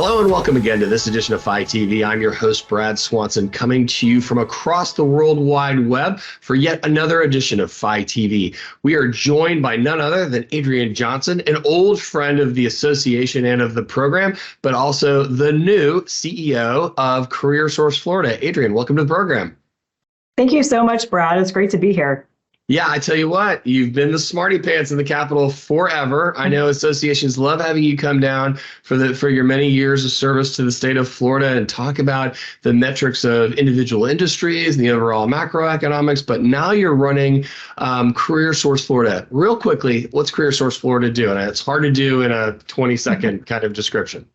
Hello and welcome again to this edition of Phi TV. I'm your host, Brad Swanson, coming to you from across the World Wide Web for yet another edition of Phi TV. We are joined by none other than Adrienne Johnston, an old friend of the association and of the program, but also the new CEO of CareerSource Florida. Adrienne, welcome to the program. Thank you so much, Brad. It's great to be here. Yeah, I tell you what, you've been the smarty pants in the Capitol forever. I know associations love having you come down for your many years of service to the state of Florida and talk about the metrics of individual industries and the overall macroeconomics. But now you're running CareerSource Florida. Real quickly, what's CareerSource Florida do? And it's hard to do in a 20-second kind of description.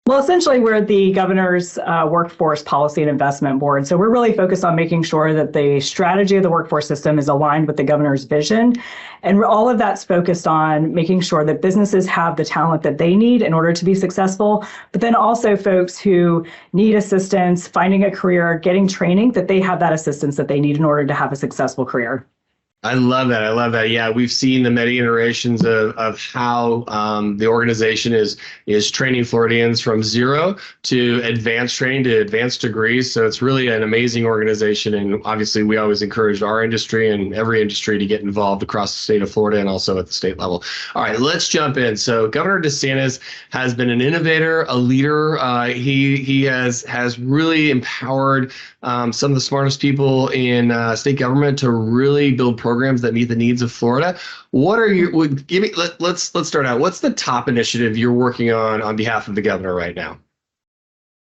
Well, essentially, we're the governor's workforce policy and investment board. So we're really focused on making sure that the strategy of the workforce system is aligned with the governor's vision. And all of that's focused on making sure that businesses have the talent that they need in order to be successful, but then also folks who need assistance, finding a career, getting training, that they have that assistance that they need in order to have a successful career. I love that. I love that. Yeah, we've seen the many iterations of how the organization is training Floridians from zero to advanced training to advanced degrees. So it's really an amazing organization. And obviously, we always encourage our industry and every industry to get involved across the state of Florida and also at the state level. All right, let's jump in. So Governor DeSantis has been an innovator, a leader. He has really empowered some of the smartest people in state government to really build programs that meet the needs of Florida. What are you? Let's start out. What's the top initiative you're working on behalf of the governor right now?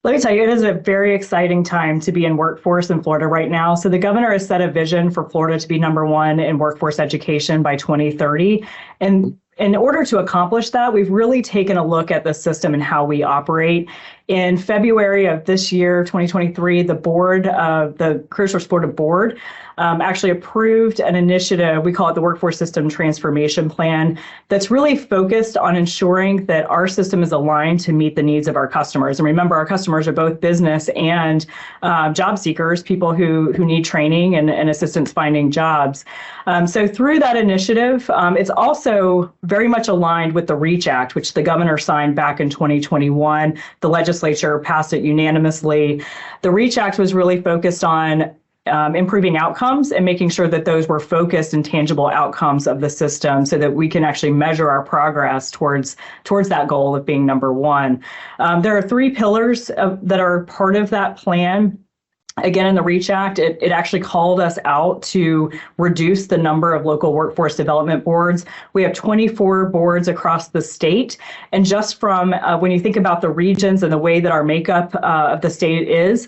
Let me tell you, it is a very exciting time to be in workforce in Florida right now. So the governor has set a vision for Florida to be #1 in workforce education by 2030. And in order to accomplish that, we've really taken a look at the system and how we operate. In February of this year, 2023, the board of the CareerSource Florida board actually approved an initiative. We call it the Workforce System Transformation Plan that's really focused on ensuring that our system is aligned to meet the needs of our customers. And remember, our customers are both business and job seekers, people who need training and assistance finding jobs. So through that initiative, it's also very much aligned with the REACH Act, which the governor signed back in 2021. The legislature passed it unanimously. The REACH Act was really focused on improving outcomes and making sure that those were focused and tangible outcomes of the system so that we can actually measure our progress towards that goal of being #1. There are 3 pillars that are part of that plan. Again, in the REACH Act, it actually called us out to reduce the number of local workforce development boards. We have 24 boards across the state. And just from when you think about the regions and the way that our makeup of the state is,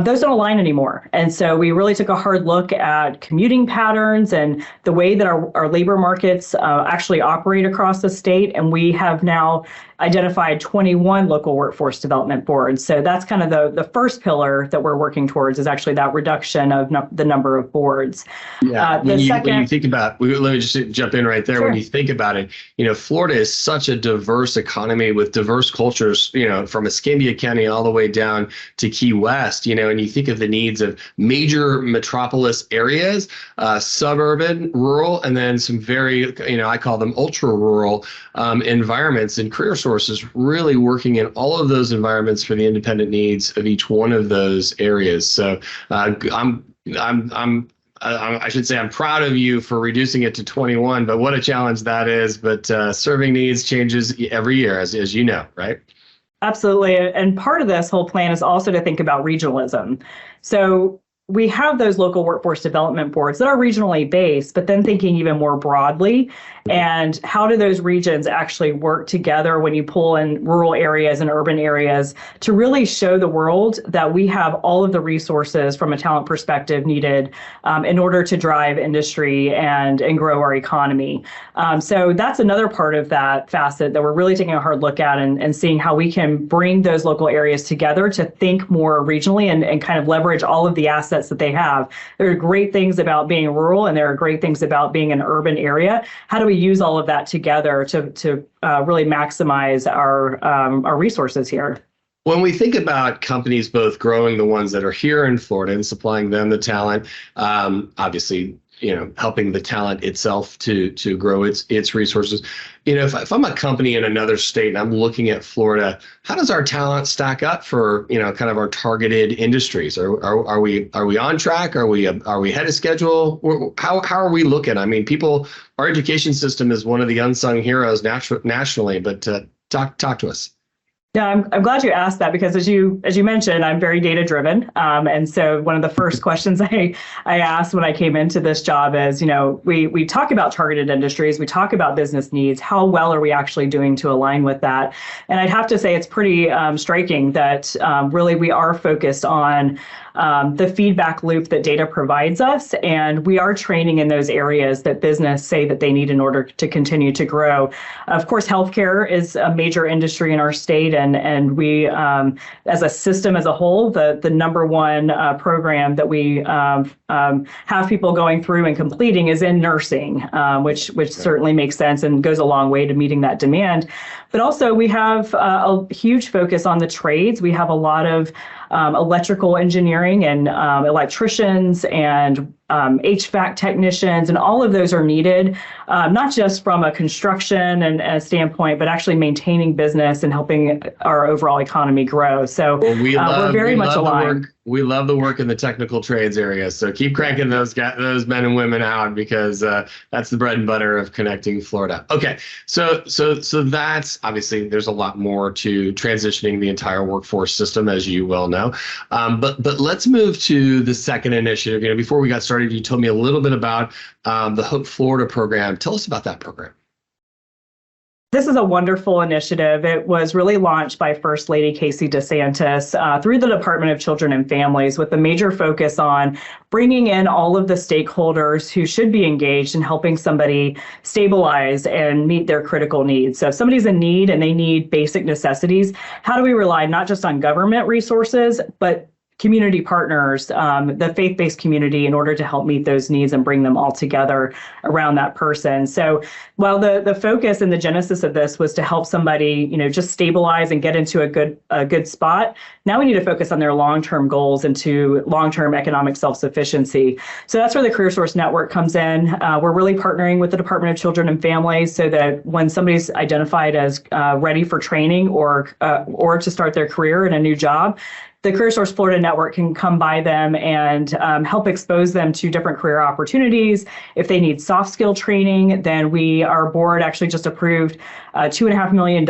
those don't align anymore. And so we really took a hard look at commuting patterns and the way that our labor markets actually operate across the state. And we have now identified 21 local workforce development boards. So that's kind of the first pillar that we're working towards, is actually that reduction of the number of boards. Yeah, when you think about, let me just jump in right there. Sure. When you think about it, Florida is such a diverse economy with diverse cultures, from Escambia County all the way down to Key West, and you think of the needs of major metropolis areas, suburban, rural, and then some very, I call them ultra rural environments. And CareerSource is really working in all of those environments for the independent needs of each one of those areas. So I should say I'm proud of you for reducing it to 21, but what a challenge that is. But serving needs changes every year, as you know, right? Absolutely. And part of this whole plan is also to think about regionalism. So we have those local workforce development boards that are regionally based, but then thinking even more broadly, and how do those regions actually work together when you pull in rural areas and urban areas to really show the world that we have all of the resources from a talent perspective needed in order to drive industry and grow our economy. So that's another part of that facet that we're really taking a hard look at and seeing how we can bring those local areas together to think more regionally and kind of leverage all of the assets that they have. There are great things about being rural and there are great things about being an urban area. How do we use all of that together to really maximize our resources here? When we think about companies both growing the ones that are here in Florida and supplying them the talent, obviously helping the talent itself to grow its resources. If I'm a company in another state and I'm looking at Florida, how does our talent stack up for kind of our targeted industries? Are we on track? Are we ahead of schedule? How are we looking? I mean, our education system is one of the unsung heroes nationally, but talk to us. Yeah, I'm glad you asked that, because as you mentioned, I'm very data driven. And so one of the first questions I asked when I came into this job is, we talk about targeted industries, we talk about business needs. How well are we actually doing to align with that? And I'd have to say it's pretty striking that really we are focused on the feedback loop that data provides us, and we are training in those areas that business say that they need in order to continue to grow. Of course, healthcare is a major industry in our state, and we, as a system as a whole, the number one program that we have people going through and completing is in nursing, which certainly makes sense and goes a long way to meeting that demand. But also we have a huge focus on the trades. We have a lot of electrical engineering and electricians and HVAC technicians, and all of those are needed, not just from a construction and a standpoint, but actually maintaining business and helping our overall economy grow. So we're very much aligned. We love the work in the technical trades area. So keep cranking those men and women out, because that's the bread and butter of connecting Florida. Okay, so that's obviously, there's a lot more to transitioning the entire workforce system, as you well know. But let's move to the second initiative. Before we got started, you told me a little bit about the Hope Florida program. Tell us about that program. This is a wonderful initiative. It was really launched by First Lady Casey DeSantis through the Department of Children and Families, with a major focus on bringing in all of the stakeholders who should be engaged in helping somebody stabilize and meet their critical needs. So if somebody's in need and they need basic necessities, how do we rely not just on government resources, but community partners, the faith-based community, in order to help meet those needs and bring them all together around that person. So while the focus and the genesis of this was to help somebody, just stabilize and get into a good spot, now we need to focus on their long-term goals and to long-term economic self-sufficiency. So that's where the CareerSource Network comes in. We're really partnering with the Department of Children and Families so that when somebody's identified as ready for training or to start their career in a new job, the CareerSource Florida Network can come by them and help expose them to different career opportunities. If they need soft skill training, then our board actually just approved $2.5 million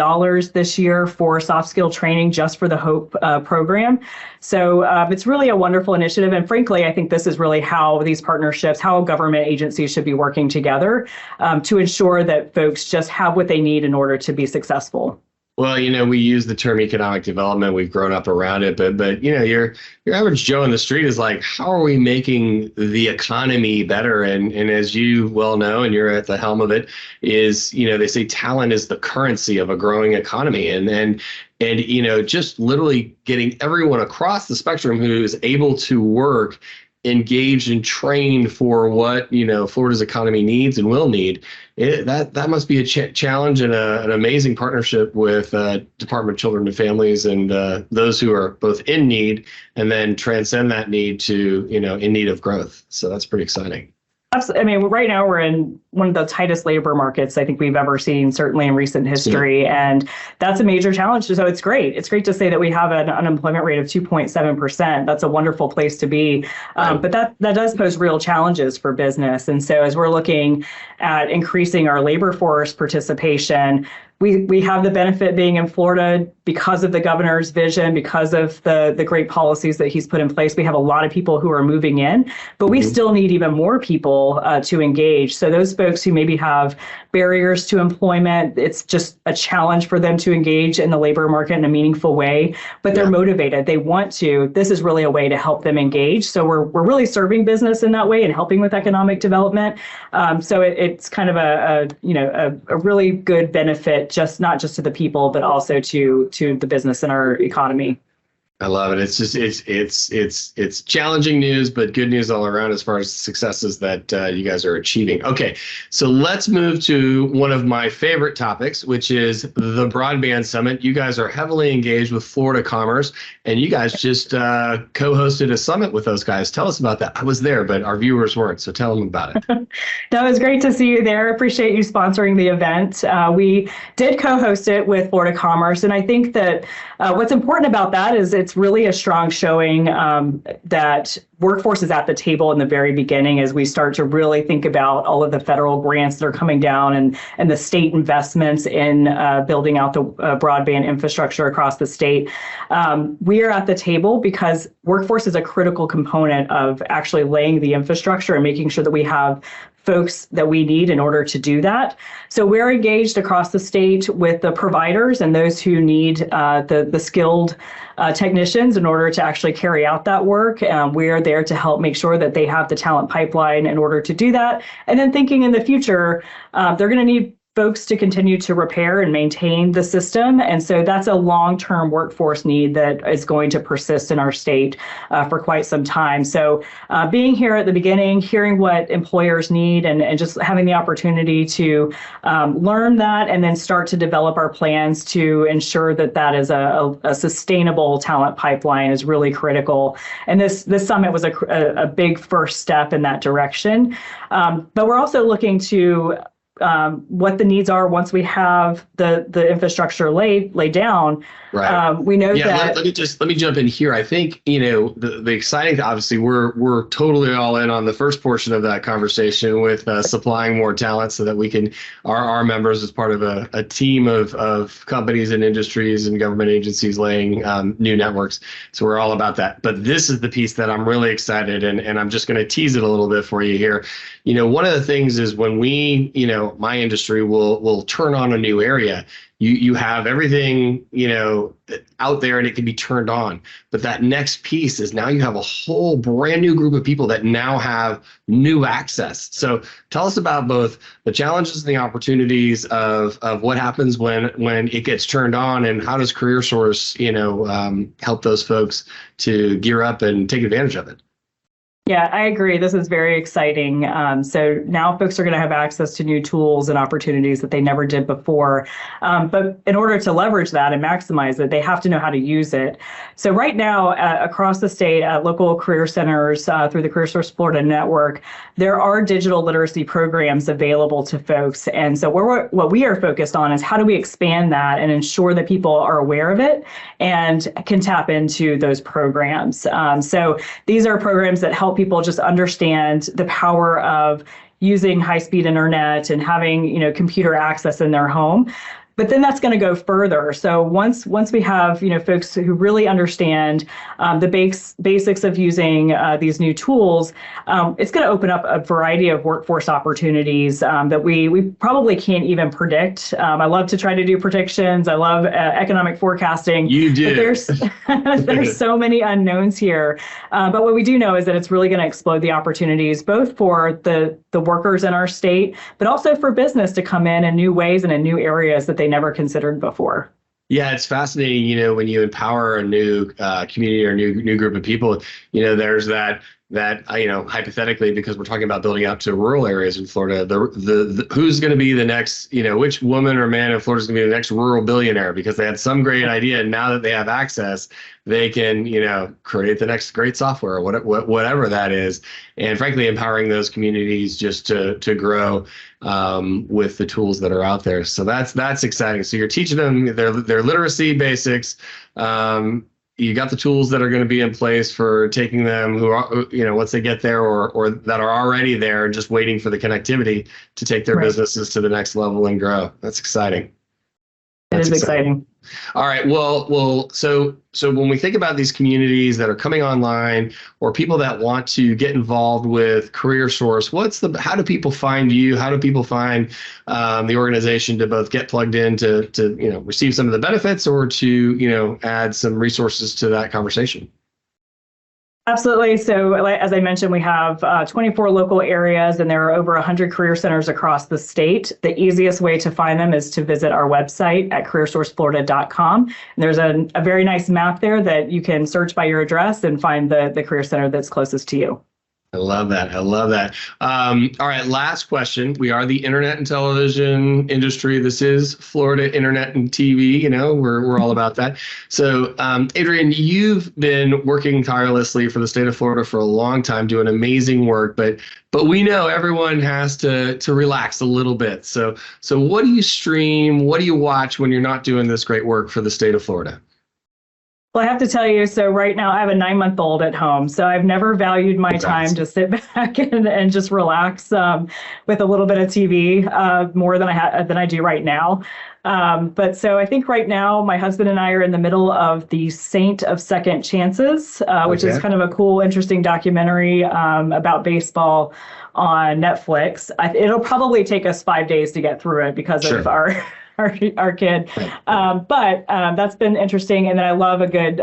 this year for soft skill training just for the HOPE program. So it's really a wonderful initiative. And frankly, I think this is really how these partnerships, how government agencies should be working together to ensure that folks just have what they need in order to be successful. Well, we use the term economic development. We've grown up around it, but your average Joe in the street is like, how are we making the economy better? And as you well know, and you're at the helm of it, is they say talent is the currency of a growing economy, and just literally getting everyone across the spectrum who is able to work engaged and trained for what Florida's economy needs and will need. That must be a challenge and an amazing partnership with Department of Children and Families and those who are both in need and then transcend that need to in need of growth. So that's pretty exciting. Absolutely. I mean, right now we're in one of the tightest labor markets I think we've ever seen, certainly in recent history. Yeah. And that's a major challenge. So it's great. It's great to say that we have an unemployment rate of 2.7%. That's a wonderful place to be. But that does pose real challenges for business. And so as we're looking at increasing our labor force participation, we have the benefit being in Florida because of the governor's vision, because of the great policies that he's put in place. We have a lot of people who are moving in, but we still need even more people to engage. So those folks who maybe have barriers to employment, it's just a challenge for them to engage in the labor market in a meaningful way, but they're motivated. They want to. This is really a way to help them engage. So we're really serving business in that way and helping with economic development. So it's kind of a really good benefit, not just to the people, but also to the business and our economy. I love it. It's just it's challenging news, but good news all around as far as successes that you guys are achieving. Okay, so let's move to one of my favorite topics, which is the Broadband Summit. You guys are heavily engaged with Florida Commerce, and you guys just co-hosted a summit with those guys. Tell us about that. I was there, but our viewers weren't, so tell them about it. That was great to see you there. Appreciate you sponsoring the event. We did co-host it with Florida Commerce, and I think that what's important about that is it's really a strong showing that workforce is at the table in the very beginning as we start to really think about all of the federal grants that are coming down and the state investments in building out the broadband infrastructure across the state. We are at the table because workforce is a critical component of actually laying the infrastructure and making sure that we have folks that we need in order to do that. So we're engaged across the state with the providers and those who need the skilled technicians in order to actually carry out that work. We're there to help make sure that they have the talent pipeline in order to do that. And then thinking in the future, they're going to need folks to continue to repair and maintain the system. And so that's a long-term workforce need that is going to persist in our state for quite some time. So being here at the beginning, hearing what employers need and just having the opportunity to learn that and then start to develop our plans to ensure that that is a sustainable talent pipeline is really critical. And this summit was a big first step in that direction. But we're also looking to what the needs are once we have the infrastructure laid down. Right. We know that. Let me jump in here. I think the exciting. Obviously, we're totally all in on the first portion of that conversation with supplying more talent so that we can our members as part of a team of companies and industries and government agencies laying new networks. So we're all about that. But this is the piece that I'm really excited and I'm just going to tease it a little bit for you here. One of the things is when we my industry will turn on a new area. You have everything, out there and it can be turned on. But that next piece is now you have a whole brand new group of people that now have new access. So tell us about both the challenges and the opportunities of what happens when it gets turned on and how does CareerSource, help those folks to gear up and take advantage of it. Yeah, I agree. This is very exciting. So now folks are going to have access to new tools and opportunities that they never did before. But in order to leverage that and maximize it, they have to know how to use it. So right now, across the state, at local career centers through the CareerSource Florida Network, there are digital literacy programs available to folks. And so what we are focused on is how do we expand that and ensure that people are aware of it and can tap into those programs. So these are programs that help people just understand the power of using high-speed internet and having, computer access in their home. But then that's going to go further. So once we have, folks who really understand the basics of using these new tools, it's going to open up a variety of workforce opportunities that we probably can't even predict. I love to try to do predictions. I love economic forecasting. You do. But there's so many unknowns here. But what we do know is that it's really going to explode the opportunities, both for the workers in our state, but also for business to come in new ways and in new areas that they never considered before. Yeah, it's fascinating, when you empower a new community or new group of people, there's that hypothetically, because we're talking about building out to rural areas in Florida, the who's going to be the next, which woman or man in Florida is going to be the next rural billionaire because they had some great idea. And now that they have access, they can, create the next great software or whatever that is. And frankly, empowering those communities just to grow with the tools that are out there. So that's exciting. So you're teaching them their literacy basics. You got the tools that are going to be in place for taking them who are, once they get there or that are already there, just waiting for the connectivity to take their businesses to the next level and grow. That's exciting. It is exciting. All right. Well, so when we think about these communities that are coming online or people that want to get involved with CareerSource, how do people find you? How do people find the organization to both get plugged in to receive some of the benefits or to, add some resources to that conversation? Absolutely. So as I mentioned, we have 24 local areas and there are over 100 career centers across the state. The easiest way to find them is to visit our website at CareerSourceFlorida.com. And there's a very nice map there that you can search by your address and find the career center that's closest to you. I love that. I love that. All right, last question. We are the internet and television industry. This is Florida Internet and TV. You know, we're all about that. So, Adrienne, you've been working tirelessly for the state of Florida for a long time, doing amazing work. But we know everyone has to relax a little bit. So what do you stream? What do you watch when you're not doing this great work for the state of Florida? Well, I have to tell you, so right now I have a 9-month-old at home, so I've never valued my time to sit back and just relax with a little bit of TV more than I do right now. But so I think right now my husband and I are in the middle of the Saint of Second Chances, which is kind of a cool, interesting documentary about baseball on Netflix. It'll probably take us 5 days to get through it because of our kid. But that's been interesting. And then I love a good,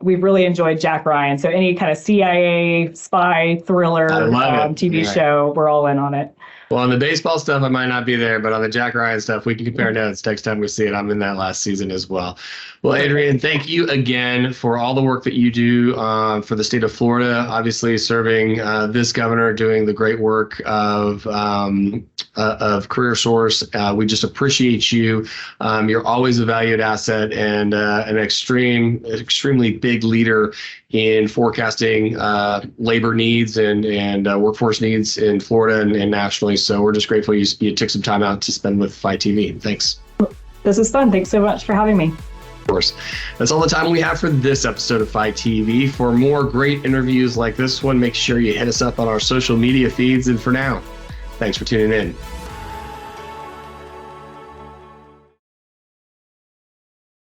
we've really enjoyed Jack Ryan. So any kind of CIA spy thriller TV show, we're all in on it. Well, on the baseball stuff, I might not be there, but on the Jack Ryan stuff, we can compare notes next time we see it. I'm in that last season as well. Well, Adrienne, thank you again for all the work that you do for the state of Florida, obviously serving this governor, doing the great work of CareerSource. We just appreciate you. You're always a valued asset and an extremely big leader in forecasting labor needs and workforce needs in Florida and nationally. So we're just grateful you took some time out to spend with Fight TV. Thanks. This is fun. Thanks so much for having me. Of course. That's all the time we have for this episode of Fight TV. For more great interviews like this one, make sure you hit us up on our social media feeds. And for now, thanks for tuning in.